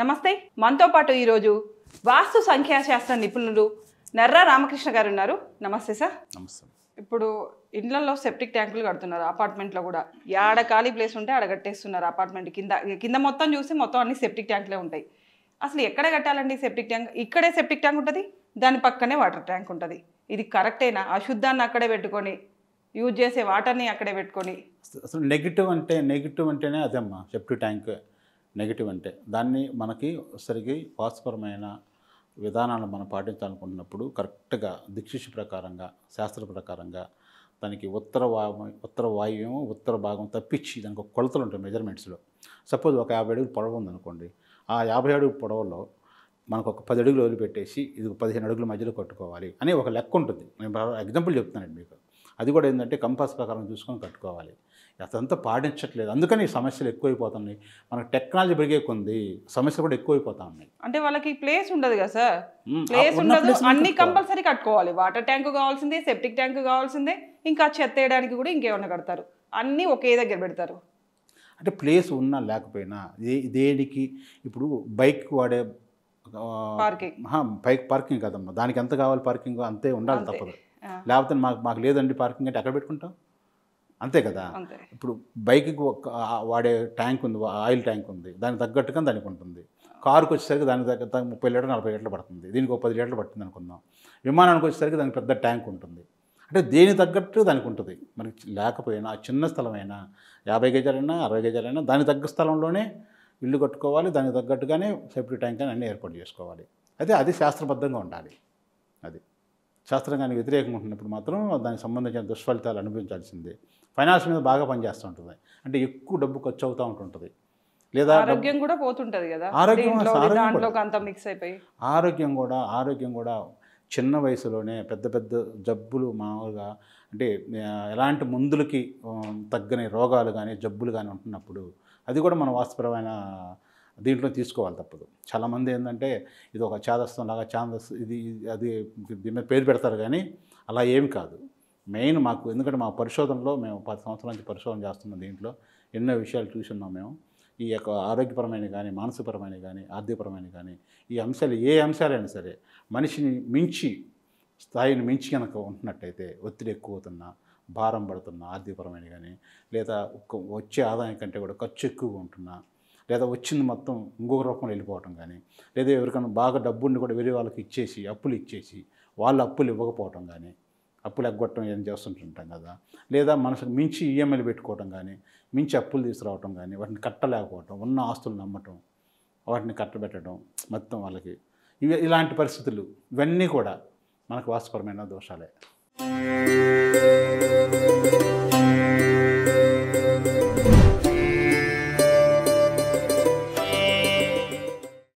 నమస్తే. మనతో పాటు ఈరోజు వాస్తు సంఖ్యాశాస్త్ర నిపుణులు నర్రా రామకృష్ణ గారు ఉన్నారు. నమస్తే సార్. నమస్తే. ఇప్పుడు ఇళ్లలో సెప్టిక్ ట్యాంకులు కడుతున్నారు, అపార్ట్మెంట్లో కూడా. ఆడ ఖాళీ ప్లేస్ ఉంటే ఆడ కట్టేస్తున్నారు. అపార్ట్మెంట్ కింద మొత్తం చూసి మొత్తం అన్ని సెప్టిక్ ట్యాంకులే ఉంటాయి. అసలు ఎక్కడ కట్టాలండి సెప్టిక్ ట్యాంక్? ఇక్కడే సెప్టిక్ ట్యాంక్ ఉంటుంది, దాని పక్కనే వాటర్ ట్యాంక్ ఉంటుంది. ఇది కరెక్టేనా? అశుద్ధాన్ని అక్కడే పెట్టుకొని యూజ్ చేసే వాటర్ని అక్కడే పెట్టుకొని అసలు నెగిటివ్ అంటేనే అదమ్మా సెప్టిక్ ట్యాంక్. నెగిటివ్ అంటే దాన్ని మనకి సరిగ్గా వాస్తుపరమైన విధానాలను మనం పాటించాలనుకుంటున్నప్పుడు కరెక్ట్గా దిక్సూచి ప్రకారంగా శాస్త్ర ప్రకారంగా దానికి ఉత్తర వాయువ్యం ఉత్తర భాగం తప్పించి దానికి ఒక కొలతలు ఉంటాయి మెజర్మెంట్స్లో. సపోజ్ ఒక 50 అడుగులు పొడవు ఉందనుకోండి, ఆ 50 అడుగుల పొడవులో మనకు ఒక 10 అడుగులు వదిలిపెట్టేసి ఇది 15 అడుగుల మధ్యలో కట్టుకోవాలి అని ఒక లెక్క ఉంటుంది. నేను ఎగ్జాంపుల్ చెప్తున్నానండి మీకు. అది కూడా ఏంటంటే కంపాస్ ప్రకారం చూసుకొని కట్టుకోవాలి. అదంతా పాటించట్లేదు, అందుకని సమస్యలు ఎక్కువైపోతున్నాయి. మనకు టెక్నాలజీ పెరిగే కొంది సమస్యలు కూడా ఎక్కువైపోతా ఉన్నాయి. అంటే వాళ్ళకి ప్లేస్ ఉండదు కదా సార్, ప్లేస్ ఉండదు, అన్ని కంపల్సరీ కట్టుకోవాలి. వాటర్ ట్యాంకు కావాల్సిందే, సెప్టిక్ ట్యాంకు కావాల్సిందే, ఇంకా చెత్త వేయడానికి కూడా ఇంకేమన్నా కడతారు, అన్నీ ఒకే దగ్గర పెడతారు. అంటే ప్లేస్ ఉన్నా లేకపోయినా దేనికి ఇప్పుడు బైక్ వాడే పార్కింగ్ కదమ్మా, దానికి ఎంత కావాలి పార్కింగ్ అంతే ఉండాలి, తప్పదు. లేకపోతే మాకు లేదండి పార్కింగ్ అంటే ఎక్కడ పెట్టుకుంటాం, అంతే కదా. ఇప్పుడు బైక్కి వాడే ట్యాంక్ ఉంది, ఆయిల్ ట్యాంక్ ఉంది, దానికి తగ్గట్టుగా దానికి ఉంటుంది. కారుకి వచ్చేసరికి దానికి తగ్గ 30 లీటర్లు 40 లీటర్లు పడుతుంది, దీనికి ఒక 10 లీటర్లు పడుతుంది అనుకుందాం. విమానానికి వచ్చేసరికి దానికి పెద్ద ట్యాంక్ ఉంటుంది. అంటే దేని తగ్గట్టు దానికి ఉంటుంది. మనకి లేకపోయినా చిన్న స్థలమైనా 50 గజాలైనా 60 గజాలైనా దానికి తగ్గ స్థలంలోనే ఇల్లు కట్టుకోవాలి, దానికి తగ్గట్టుగానే సెప్టిక్ ట్యాంక్ అని అన్నీ ఏర్పాటు చేసుకోవాలి. అయితే అది శాస్త్రబద్ధంగా ఉండాలి. అది శాస్త్రంగానికి వ్యతిరేకంగా ఉంటున్నప్పుడు మాత్రం దానికి సంబంధించిన దుష్ఫలితాలు అనుభవించాల్సిందే. ఫైనాన్స్ మీద బాగా పనిచేస్తూ ఉంటుంది, అంటే ఎక్కువ డబ్బు ఖర్చు అవుతూ ఉంటుంది, లేదా ఆరోగ్యం కూడా పోతుంటుంది కదా, ఆరోగ్యం కూడా చిన్న వయసులోనే పెద్ద జబ్బులు మామూలుగా అంటే ఎలాంటి మందులకి తగ్గని రోగాలు కానీ జబ్బులు కానీ ఉంటున్నప్పుడు అది కూడా మన వాస్తవమైన దీంట్లో తీసుకోవాలి, తప్పదు. చాలామంది ఏంటంటే ఇది ఒక ఛాదస్తం లాగా ఇది అది దీని మీద పేరు పెడతారు, కానీ అలా ఏమి కాదు. మెయిన్ మాకు ఎందుకంటే మా పరిశోధనలో మేము 10 సంవత్సరాల నుంచి పరిశోధన చేస్తున్నాం, దీంట్లో ఎన్నో విషయాలు చూస్తున్నాం మేము. ఈ యొక్క ఆరోగ్యపరమైన కానీ మానసికపరమైన కానీ ఆర్థికపరమైన కానీ ఈ అంశాలు ఏ అంశాలైనా సరే మనిషిని మించి స్థాయిని మించి కనుక ఉంటున్నట్టయితే ఒత్తిడి ఎక్కువ అవుతున్నా, భారం పడుతున్నా ఆర్థికపరమైన కానీ, లేదా వచ్చే ఆదాయం కంటే కూడా ఖర్చు ఎక్కువగా ఉంటున్నా, లేదా వచ్చింది మొత్తం ఇంకొక రూపంలో వెళ్ళిపోవటం కానీ, లేదా ఎవరికైనా బాగా డబ్బుని కూడా వేరే వాళ్ళకి ఇచ్చేసి అప్పులు ఇచ్చేసి వాళ్ళు అప్పులు ఇవ్వకపోవటం కానీ, అప్పులు ఎగ్గొట్టడం ఏం చేస్తుంటుంటాం కదా, లేదా మనసుకు మించి ఈఎంఐలు పెట్టుకోవటం కానీ, మించి అప్పులు తీసుకురావటం కానీ, వాటిని కట్టలేకపోవటం, ఉన్న ఆస్తులు నమ్మటం, వాటిని కట్టబెట్టడం మొత్తం వాళ్ళకి ఇలాంటి పరిస్థితులు ఇవన్నీ కూడా మనకు వాస్తుపరమైన దోషాలే.